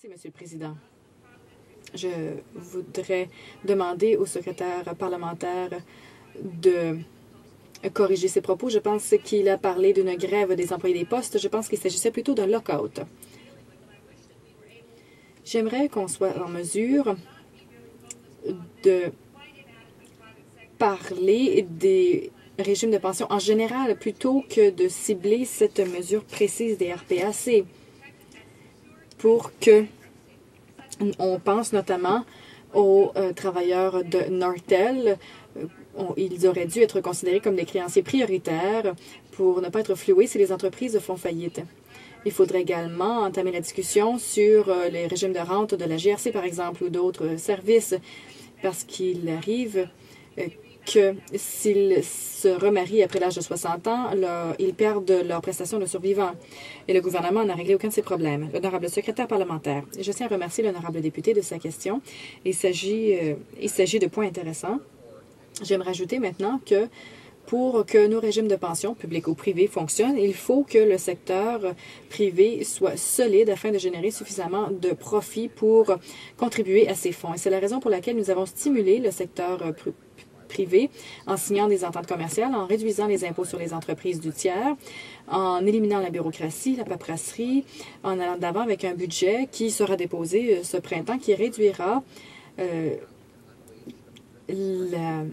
Merci, Monsieur le Président. Je voudrais demander au secrétaire parlementaire de corriger ses propos. Je pense qu'il a parlé d'une grève des employés des postes. Je pense qu'il s'agissait plutôt d'un lock-out. J'aimerais qu'on soit en mesure de parler des régimes de pension en général plutôt que de cibler cette mesure précise des RPAC pour que on pense notamment aux travailleurs de Nortel. Ils auraient dû être considérés comme des créanciers prioritaires pour ne pas être floués si les entreprises font faillite. Il faudrait également entamer la discussion sur les régimes de rente de la GRC, par exemple, ou d'autres services, parce qu'il arrive que s'ils se remarient après l'âge de 60 ans, ils perdent leur prestation de survivant. Et le gouvernement n'a réglé aucun de ces problèmes. L'honorable secrétaire parlementaire, je tiens à remercier l'honorable député de sa question. Il s'agit de points intéressants. J'aimerais ajouter maintenant que pour que nos régimes de pension, publics ou privés, fonctionnent, il faut que le secteur privé soit solide afin de générer suffisamment de profits pour contribuer à ces fonds. Et c'est la raison pour laquelle nous avons stimulé le secteur privé en signant des ententes commerciales, en réduisant les impôts sur les entreprises du tiers, en éliminant la bureaucratie, la paperasserie, en allant d'avant avec un budget qui sera déposé ce printemps, qui réduira la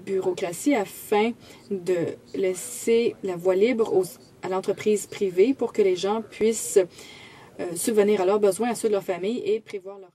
bureaucratie afin de laisser la voie libre à l'entreprise privée pour que les gens puissent subvenir à leurs besoins, à ceux de leur famille et prévoir leur